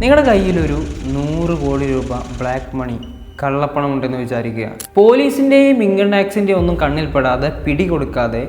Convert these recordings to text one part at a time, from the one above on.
നിങ്ങളുടെ കയ്യിലൊരു 100 കോടി രൂപ ബ്ലാക്ക് മണി കള്ളപ്പണം ഉണ്ടെന്ന് വിചാരിക്കുക. പോലീസിൻ്റെയും ഇൻകം ടാക്സിൻ്റെയും ഒന്നും കണ്ണിൽപ്പെടാതെ പിടികൊടുക്കാതെ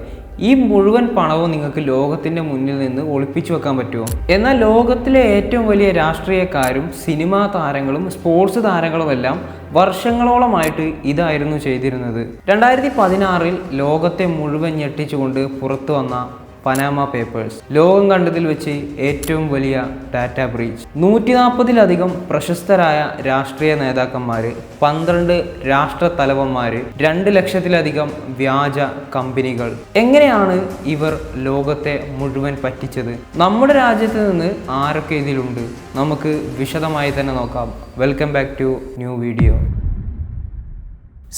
ഈ മുഴുവൻ പണവും നിങ്ങൾക്ക് ലോകത്തിൻ്റെ മുന്നിൽ നിന്ന് ഒളിപ്പിച്ചു വെക്കാൻ പറ്റുമോ? എന്നാൽ ലോകത്തിലെ ഏറ്റവും വലിയ രാഷ്ട്രീയക്കാരും സിനിമാ താരങ്ങളും സ്പോർട്സ് താരങ്ങളുമെല്ലാം വർഷങ്ങളോളമായിട്ട് ഇതായിരുന്നു ചെയ്തിരുന്നത്. 2016 ലോകത്തെ മുഴുവൻ ഞെട്ടിച്ചുകൊണ്ട് പുറത്തു വന്ന പനാമ പേപ്പേഴ്സ് ലോകം കണ്ടതിൽ വെച്ച് ഏറ്റവും വലിയ ഡാറ്റ ബ്രീച്ച്. 140-ലധികം പ്രശസ്തരായ രാഷ്ട്രീയ നേതാക്കന്മാർ, 12 രാഷ്ട്രത്തലവന്മാർ, 2 ലക്ഷത്തിലധികം വ്യാജ കമ്പനികൾ. എങ്ങനെയാണ് ഇവർ ലോകത്തെ മുഴുവൻ പറ്റിച്ചത്? നമ്മുടെ രാജ്യത്ത് നിന്ന് ആരൊക്കെ ഇതിലുണ്ട്? നമുക്ക് വിശദമായി തന്നെ നോക്കാം. Welcome back to new video.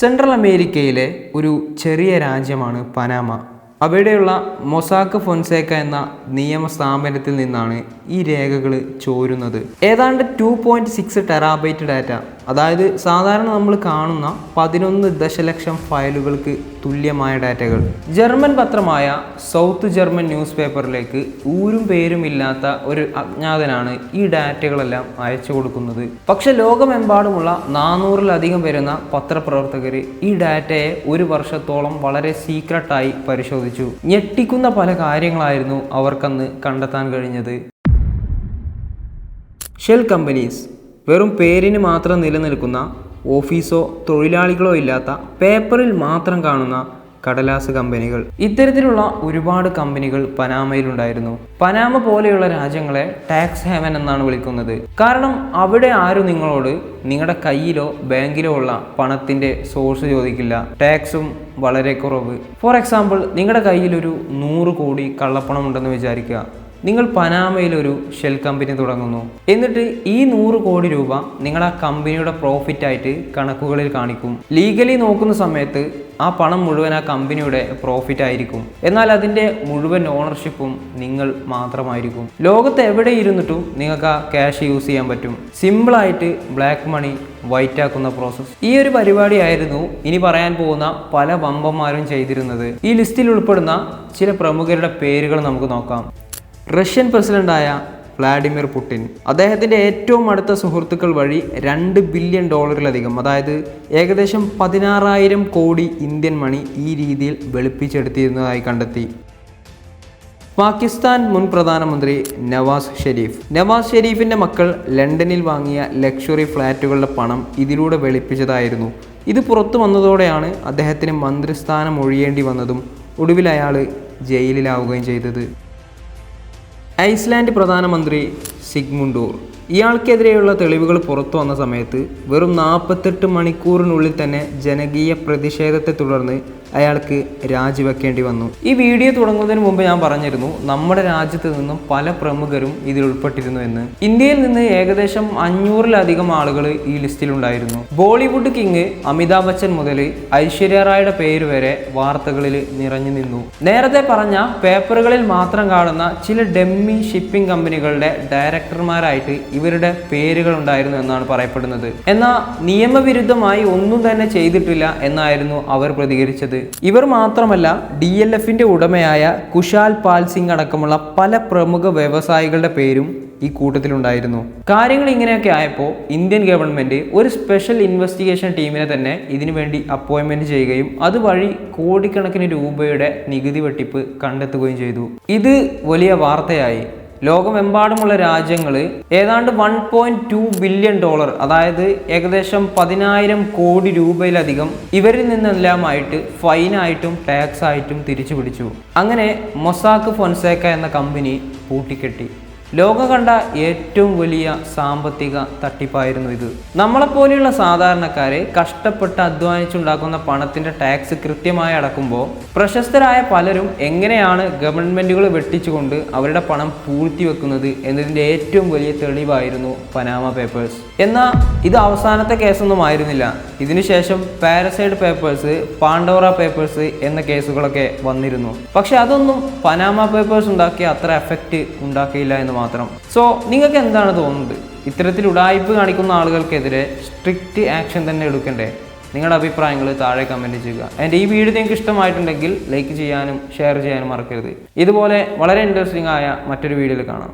Central അമേരിക്കയിലെ ഒരു ചെറിയ രാജ്യമാണ് പനാമ. അവിടെയുള്ള മൊസാക്ക് ഫൊൻസേക്ക എന്ന നിയമ സ്ഥാപനത്തിൽ നിന്നാണ് ഈ രേഖകൾ ചോരുന്നത്. ഏതാണ്ട് 2.6 ടെറാബൈറ്റ് ഡാറ്റ, അതായത് സാധാരണ നമ്മൾ കാണുന്ന 11 ദശലക്ഷം ഫയലുകൾക്ക് തുല്യമായ ഡാറ്റകൾ. ജർമ്മൻ പത്രമായ സൗത്ത് ജർമ്മൻ ന്യൂസ് പേപ്പറിലേക്ക് ഊരും പേരും ഇല്ലാത്ത ഒരു അജ്ഞാതനാണ് ഈ ഡാറ്റകളെല്ലാം അയച്ചു കൊടുക്കുന്നത്. പക്ഷെ ലോകമെമ്പാടുമുള്ള 400-ലധികം വരുന്ന പത്രപ്രവർത്തകർ ഈ ഡാറ്റയെ ഒരു വർഷത്തോളം വളരെ സീക്രട്ടായി പരിശോധിച്ചു. ഞെട്ടിക്കുന്ന പല കാര്യങ്ങളായിരുന്നു അവർക്കന്ന് കണ്ടെത്താൻ കഴിഞ്ഞത്. ഷെൽ കമ്പനീസ്, വെറും പേരിന് മാത്രം നിലനിൽക്കുന്ന, ഓഫീസോ തൊഴിലാളികളോ ഇല്ലാത്ത, പേപ്പറിൽ മാത്രം കാണുന്ന കടലാസ് കമ്പനികൾ. ഇത്തരത്തിലുള്ള ഒരുപാട് കമ്പനികൾ പനാമയിലുണ്ടായിരുന്നു. പനാമ പോലെയുള്ള രാജ്യങ്ങളെ ടാക്സ് ഹേവൻ എന്നാണ് വിളിക്കുന്നത്. കാരണം അവിടെ ആരും നിങ്ങളോട് നിങ്ങളുടെ കയ്യിലോ ബാങ്കിലോ ഉള്ള പണത്തിന്റെ സോഴ്സ് ചോദിക്കില്ല. ടാക്സും വളരെ കുറവ്. ഫോർ എക്സാമ്പിൾ, നിങ്ങളുടെ കയ്യിലൊരു 100 കോടി കള്ളപ്പണം ഉണ്ടെന്ന് വിചാരിക്കുക. നിങ്ങൾ പനാമയിലൊരു ഷെൽ കമ്പനി തുടങ്ങുന്നു. എന്നിട്ട് ഈ 100 കോടി രൂപ നിങ്ങൾ ആ കമ്പനിയുടെ പ്രോഫിറ്റായിട്ട് കണക്കുകളിൽ കാണിക്കും. ലീഗലി നോക്കുന്ന സമയത്ത് ആ പണം മുഴുവൻ ആ കമ്പനിയുടെ പ്രോഫിറ്റ് ആയിരിക്കും. എന്നാൽ അതിൻ്റെ മുഴുവൻ ഓണർഷിപ്പും നിങ്ങൾ മാത്രമായിരിക്കും. ലോകത്ത് എവിടെ ഇരുന്നിട്ടും നിങ്ങൾക്ക് ആ ക്യാഷ് യൂസ് ചെയ്യാൻ പറ്റും. സിമ്പിളായിട്ട് ബ്ലാക്ക് മണി വൈറ്റ് ആക്കുന്ന പ്രോസസ്സ്. ഈ ഒരു പരിപാടിയായിരുന്നു ഇനി പറയാൻ പോകുന്ന പല വമ്പന്മാരും ചെയ്തിരുന്നത്. ഈ ലിസ്റ്റിൽ ഉൾപ്പെടുന്ന ചില പ്രമുഖരുടെ പേരുകൾ നമുക്ക് നോക്കാം. റഷ്യൻ പ്രസിഡന്റായ വ്ളാഡിമിർ പുടിൻ, അദ്ദേഹത്തിൻ്റെ ഏറ്റവും അടുത്ത സുഹൃത്തുക്കൾ വഴി $2 ബില്യൺ, അതായത് ഏകദേശം 16,000 കോടി ഇന്ത്യൻ മണി ഈ രീതിയിൽ വെളുപ്പിച്ചെടുത്തിരുന്നതായി കണ്ടെത്തി. പാകിസ്ഥാൻ മുൻ പ്രധാനമന്ത്രി നവാസ് ഷെരീഫിൻ്റെ മക്കൾ ലണ്ടനിൽ വാങ്ങിയ ലക്ഷറി ഫ്ലാറ്റുകളുടെ പണം ഇതിലൂടെ വെളുപ്പിച്ചതായിരുന്നു. ഇത് പുറത്തു വന്നതോടെയാണ് അദ്ദേഹത്തിന് മന്ത്രിസ്ഥാനം ഒഴിയേണ്ടി വന്നതും ഒടുവിൽ അയാൾ ജയിലിലാവുകയും ചെയ്തത്. ഐസ്ലാൻഡ് പ്രധാനമന്ത്രി സിഗ്മുണ്ടൂർ, ഇയാൾക്കെതിരെയുള്ള തെളിവുകൾ പുറത്തു വന്ന സമയത്ത് വെറും 48 മണിക്കൂറിനുള്ളിൽ തന്നെ ജനകീയ പ്രതിഷേധത്തെ തുടർന്ന് അയാൾക്ക് രാജിവെക്കേണ്ടി വന്നു. ഈ വീഡിയോ തുടങ്ങുന്നതിന് മുമ്പ് ഞാൻ പറഞ്ഞിരുന്നു നമ്മുടെ രാജ്യത്ത് നിന്നും പല പ്രമുഖരും ഇതിൽ ഉൾപ്പെട്ടിരുന്നു എന്ന്. ഇന്ത്യയിൽ നിന്ന് ഏകദേശം 500-ലധികം ആളുകൾ ഈ ലിസ്റ്റിലുണ്ടായിരുന്നു. ബോളിവുഡ് കിങ് അമിതാഭ് ബച്ചൻ മുതൽ ഐശ്വര്യ റായുടെ പേര് വരെ വാർത്തകളിൽ നിറഞ്ഞു നിന്നു. നേരത്തെ പറഞ്ഞ പേപ്പറുകളിൽ മാത്രം കാണുന്ന ചില ഡമ്മി ഷിപ്പിംഗ് കമ്പനികളുടെ ഡയറക്ടർമാരായിട്ട് ഇവരുടെ പേരുകൾ ഉണ്ടായിരുന്നു എന്നാണ് പറയപ്പെടുന്നത്. എന്നാൽ നിയമവിരുദ്ധമായി ഒന്നും തന്നെ ചെയ്തിട്ടില്ല എന്നായിരുന്നു അവർ പ്രതികരിച്ചത്. ഇവർ മാത്രമല്ല, DLFന്റെ ഉടമയായ കുശാൽ പാൽ സിംഗ് അടക്കമുള്ള പല പ്രമുഖ വ്യവസായികളുടെ പേരും ഈ കൂട്ടത്തിലുണ്ടായിരുന്നു. കാര്യങ്ങൾ ഇങ്ങനെയൊക്കെ ആയപ്പോൾ ഇന്ത്യൻ ഗവൺമെന്റ് ഒരു സ്പെഷ്യൽ ഇൻവെസ്റ്റിഗേഷൻ ടീമിനെ തന്നെ ഇതിനു വേണ്ടി അപ്പോയിൻമെന്റ് ചെയ്യുകയും അതുവഴി കോടിക്കണക്കിന് രൂപയുടെ നികുതി വെട്ടിപ്പ് കണ്ടെത്തുകയും ചെയ്തു. ഇത് വലിയ വാർത്തയായി. ലോകമെമ്പാടുമുള്ള രാജ്യങ്ങൾ ഏതാണ്ട് $1.2 ബില്യൺ, അതായത് ഏകദേശം 10,000 കോടി രൂപയിലധികം ഇവരിൽ നിന്നെല്ലാമായിട്ട് ഫൈനായിട്ടും ടാക്സ് ആയിട്ടും തിരിച്ചു പിടിച്ചു. അങ്ങനെ മൊസാക്ക് ഫൊൻസേക്ക എന്ന കമ്പനി പൂട്ടിക്കെട്ടി. ലോകം കണ്ട ഏറ്റവും വലിയ സാമ്പത്തിക തട്ടിപ്പായിരുന്നു ഇത്. നമ്മളെപ്പോലെയുള്ള സാധാരണക്കാരെ കഷ്ടപ്പെട്ട് അധ്വാനിച്ചുണ്ടാക്കുന്ന പണത്തിന്റെ ടാക്സ് കൃത്യമായി അടക്കുമ്പോൾ പ്രശസ്തരായ പലരും എങ്ങനെയാണ് ഗവൺമെന്റുകൾ വെട്ടിച്ചുകൊണ്ട് അവരുടെ പണം പൂഴ്ത്തിവെക്കുന്നത് എന്നതിൻ്റെ ഏറ്റവും വലിയ തെളിവായിരുന്നു പനാമ പേപ്പേഴ്സ്. എന്നാൽ ഇത് അവസാനത്തെ കേസൊന്നും ആയിരുന്നില്ല. ഇതിനുശേഷം പാരസൈഡ് പേപ്പേഴ്സ്, പാണ്ടോറ പേപ്പേഴ്സ് എന്ന കേസുകളൊക്കെ വന്നിരുന്നു. പക്ഷെ അതൊന്നും പനാമ പേപ്പേഴ്സ് ഉണ്ടാക്കിയ അത്ര എഫക്റ്റ് ഉണ്ടാക്കിയില്ല എന്ന് മാത്രം. സോ നിങ്ങൾക്ക് എന്താണ് തോന്നുന്നത്? ഇത്തരത്തിൽ ഉഡായിപ്പ് കാണിക്കുന്ന ആളുകൾക്കെതിരെ സ്ട്രിക്റ്റ് ആക്ഷൻ തന്നെ എടുക്കണ്ടേ? നിങ്ങളുടെ അഭിപ്രായങ്ങൾ താഴെ കമൻറ്റ് ചെയ്യുക. എൻ്റെ ഈ വീഡിയോ നിങ്ങൾക്ക് ഇഷ്ടമായിട്ടുണ്ടെങ്കിൽ ലൈക്ക് ചെയ്യാനും ഷെയർ ചെയ്യാനും മറക്കരുത്. ഇതുപോലെ വളരെ ഇൻട്രസ്റ്റിംഗ് ആയ മറ്റൊരു വീഡിയോയിൽ കാണാം.